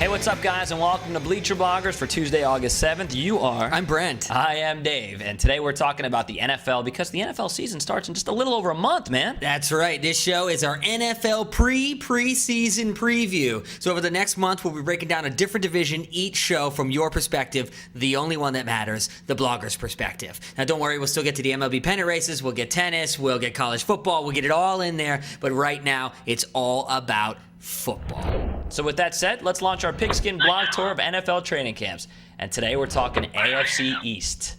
Hey, what's up, guys, and welcome to Bleacher Bloggers for Tuesday, August 7th. You are... I'm Brent. I am Dave, and today we're talking about the NFL because the NFL season starts in just a little over a month, man. That's right. This show is our NFL Pre Preseason Preview. So over the next month, we'll be breaking down a different division each show from your perspective, the only one that matters, the blogger's perspective. Now, don't worry, we'll still get to the MLB pennant races, we'll get tennis, we'll get college football, we'll get it all in there, but right now, it's all about football. So with that said, let's launch our pigskin blog tour of NFL training camps. And today we're talking AFC East.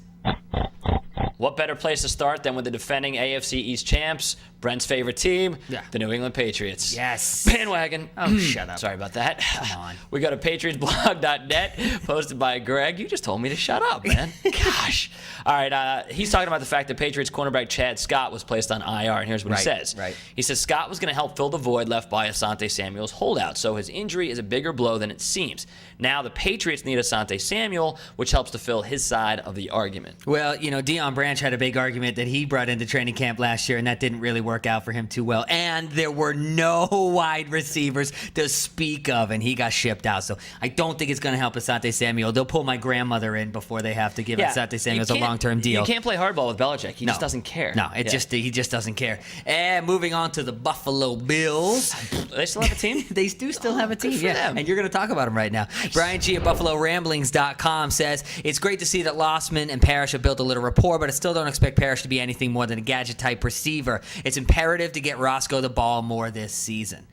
What better place to start than with the defending AFC East champs, Brent's favorite team, the New England Patriots. Yes. Bandwagon. Oh, shut up. Sorry about that. Come on. We go to patriotsblog.net, posted by Greg. You just told me to shut up, man. Gosh. All right, he's talking about the fact that Patriots cornerback Chad Scott was placed on IR, and here's what he says. He says Scott was going to help fill the void left by Asante Samuel's holdout, so his injury is a bigger blow than it seems. Now the Patriots need Asante Samuel, which helps to fill his side of the argument. Well, you know, Deion Branch had a big argument that he brought into training camp last year, and that didn't really work out for him too well. And there were no wide receivers to speak of, and he got shipped out. So I don't think it's going to help Asante Samuel. They'll pull my grandmother in before they have to give Asante Samuel a long-term deal. You can't play hardball with Belichick. He just doesn't care. No, he just doesn't care. And moving on to the Buffalo Bills. They still have a team? They do still have a team, good for them. And you're going to talk about them right now. Nice. Brian G. at BuffaloRamblings.com says, it's great to see that Lossman and Parrish have built a little rapport, but I still don't expect Parrish to be anything more than a gadget-type receiver. It's imperative to get Roscoe the ball more this season.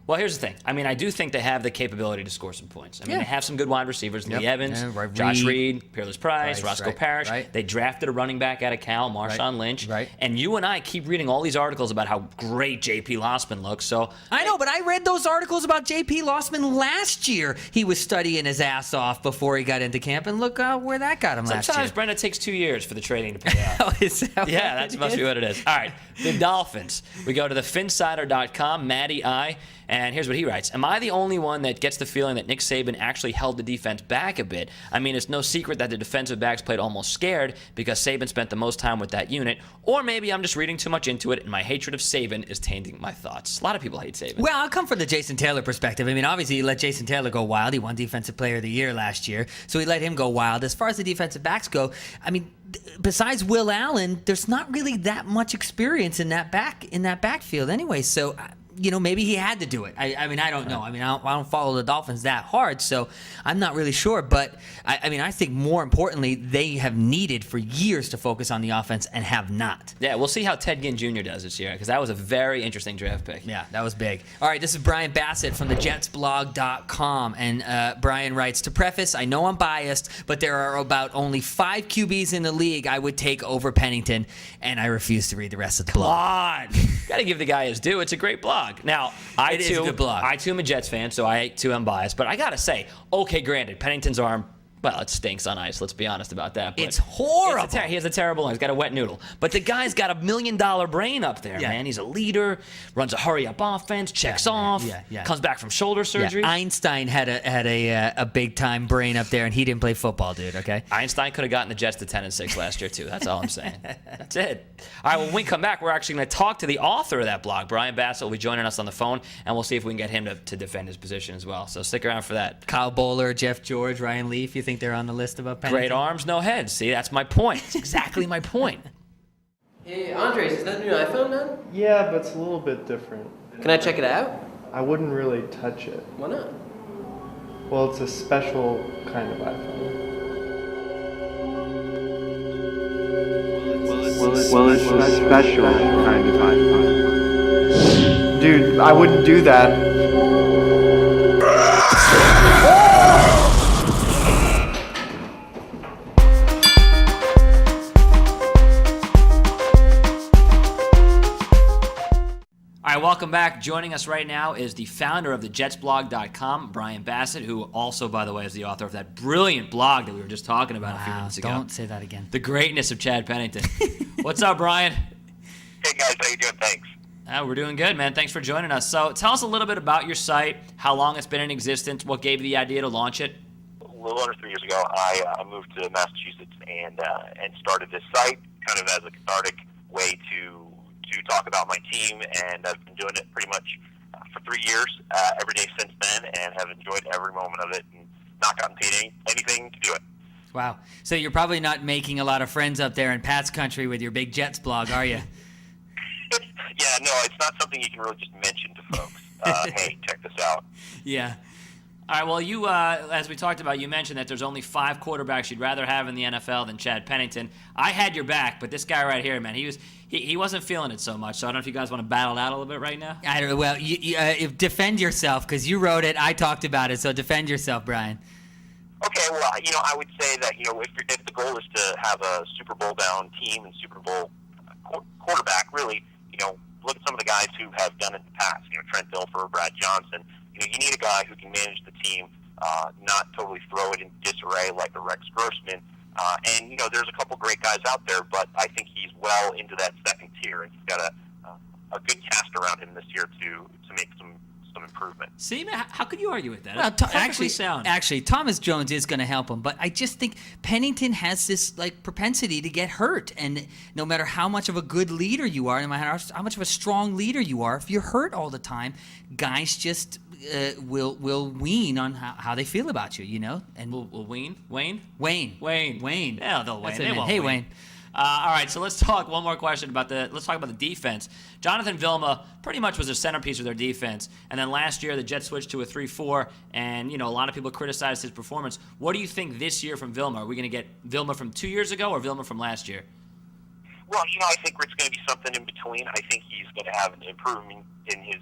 Well, here's the thing. I mean, I do think they have the capability to score some points. I mean, they have some good wide receivers. Lee Evans, Josh Reed, Peerless Price, Roscoe Parrish. They drafted a running back out of Cal, Marshawn Lynch. And you and I keep reading all these articles about how great J.P. Lossman looks. So I know, but I read those articles about J.P. Lossman last year. He was studying his ass off before he got into camp, and look where that got him last year. Sometimes, Brenda, takes 2 years for the training to pay off. Is that that must be what it is. All right, the Dolphins. We go to the Finsider.com, Matty I. And here's what he writes. Am I the only one that gets the feeling that Nick Saban actually held the defense back a bit? I mean, it's no secret that the defensive backs played almost scared because Saban spent the most time with that unit. Or maybe I'm just reading too much into it and my hatred of Saban is tainting my thoughts. A lot of people hate Saban. Well, I'll come from the Jason Taylor perspective. I mean, obviously, he let Jason Taylor go wild. He won Defensive Player of the Year last year, so he let him go wild. As far as the defensive backs go, I mean, besides Will Allen, there's not really that much experience in that backfield anyway. So, you know, maybe he had to do it. I mean, I don't know. I mean, I don't follow the Dolphins that hard, so I'm not really sure. But, I mean, I think more importantly, they have needed for years to focus on the offense and have not. Yeah, we'll see how Ted Ginn Jr. does this year because that was a very interesting draft pick. Yeah, that was big. All right, this is Brian Bassett from the JetsBlog.com, and Brian writes, to preface, I know I'm biased, but there are about only 5 QBs in the league I would take over Pennington, and I refuse to read the rest of the blog. Come on. Got to give the guy his due. It's a great blog. Now, I is a good blog. I too am a Jets fan, so I too am biased. But I gotta say, okay, granted, Pennington's arm, well, it stinks on ice. Let's be honest about that. But it's horrible. He has a terrible arm. He's got a wet noodle. But the guy's got $1 million brain up there, man. He's a leader, runs a hurry-up offense, checks off, comes back from shoulder surgery. Einstein had a big-time brain up there, and he didn't play football, dude, okay? Einstein could have gotten the Jets to 10-6 last year, too. That's all I'm saying. That's it. All right, well, when we come back, we're actually going to talk to the author of that blog. Brian Bassett will be joining us on the phone, and we'll see if we can get him to defend his position as well. So stick around for that. Kyle Bowler, Jeff George, Ryan Leaf, you think they're on the list about Pennington? Great arms, no heads. See, that's my point. That's exactly my point. Hey, Andres, is that a new iPhone, man? Yeah, but it's a little bit different. Can I check it out? I wouldn't really touch it. Why not? Well, it's a special kind of iPhone. Well, it's a special kind of iPhone. Dude, I wouldn't do that. All right, welcome back. Joining us right now is the founder of the JetsBlog.com, Brian Bassett, who also, by the way, is the author of that brilliant blog that we were just talking about a few minutes ago. Don't say that again. The greatness of Chad Pennington. What's up, Brian? Hey, guys. How you doing? Thanks. We're doing good, man. Thanks for joining us. So tell us a little bit about your site, how long it's been in existence, what gave you the idea to launch it. A little under 3 years ago, I moved to Massachusetts and started this site kind of as a cathartic way to talk about my team, and I've been doing it pretty much for 3 years, every day since then, and have enjoyed every moment of it and not gotten paid anything to do it. Wow. So you're probably not making a lot of friends up there in Pat's country with your big Jets blog, are you? Yeah, no, it's not something you can really just mention to folks. Hey, check this out. Yeah. All right, well, you, as we talked about, you mentioned that there's only 5 quarterbacks you'd rather have in the NFL than Chad Pennington. I had your back, but this guy right here, man, he wasn't feeling it so much. So I don't know if you guys want to battle it out a little bit right now. I don't know. Well, you defend yourself because you wrote it. I talked about it, so defend yourself, Brian. Okay, well, I would say that, if the goal is to have a Super Bowl down team and Super Bowl quarterback, really, look at some of the guys who have done it in the past. Trent Dilfer, Brad Johnson. You need a guy who can manage the team, not totally throw it in disarray like a Rex Grossman. And there's a couple great guys out there, but I think he's well into that second tier, and he's got a good cast around him this year to make some improvement. See, man, how could you argue with that? Well, Sound. Actually, Thomas Jones is going to help him, but I just think Pennington has this propensity to get hurt, and no matter how much of a good leader you are, no matter how much of a strong leader you are, if you're hurt all the time, guys just will wean on how they feel about you, and Will Wayne? Wayne. Yeah, they'll Wayne. They won't Hey, Wayne. Wayne. All right, so let's talk one more question let's talk about the defense. Jonathan Vilma pretty much was a centerpiece of their defense, and then last year the Jets switched to a 3-4, and a lot of people criticized his performance. What do you think this year from Vilma? Are we going to get Vilma from 2 years ago or Vilma from last year? Well, I think it's going to be something in between. I think he's going to have an improvement in his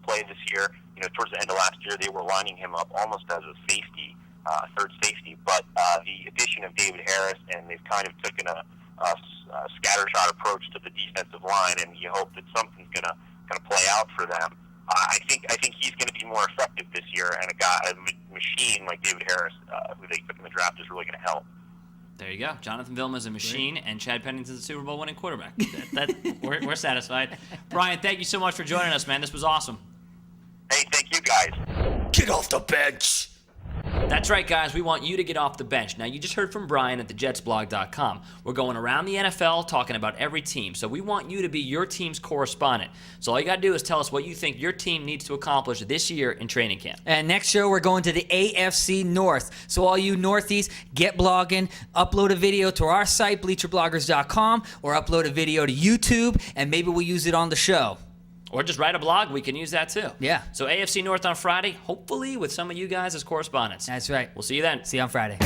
play this year. Towards the end of last year, they were lining him up almost as a safety, third safety, but the addition of David Harris, and they've kind of taken a scattershot approach to the defensive line, and you hope that something's going to play out for them. I think he's going to be more effective this year, and a machine like David Harris, who they took in the draft, is really going to help. There you go. Jonathan Vilma is a machine, and Chad Pennington's a Super Bowl winning quarterback. We're satisfied. Brian, thank you so much for joining us, man. This was awesome. Hey, thank you guys. Get off the bench. That's right, guys. We want you to get off the bench. Now, you just heard from Brian at thejetsblog.com. We're going around the NFL talking about every team. So we want you to be your team's correspondent. So all you got to do is tell us what you think your team needs to accomplish this year in training camp. And next show, we're going to the AFC North. So all you Northeast, get blogging, upload a video to our site, bleacherbloggers.com, or upload a video to YouTube, and maybe we'll use it on the show. Or just write a blog. We can use that too. Yeah. So AFC North on Friday, hopefully with some of you guys as correspondents. That's right. We'll see you then. See you on Friday.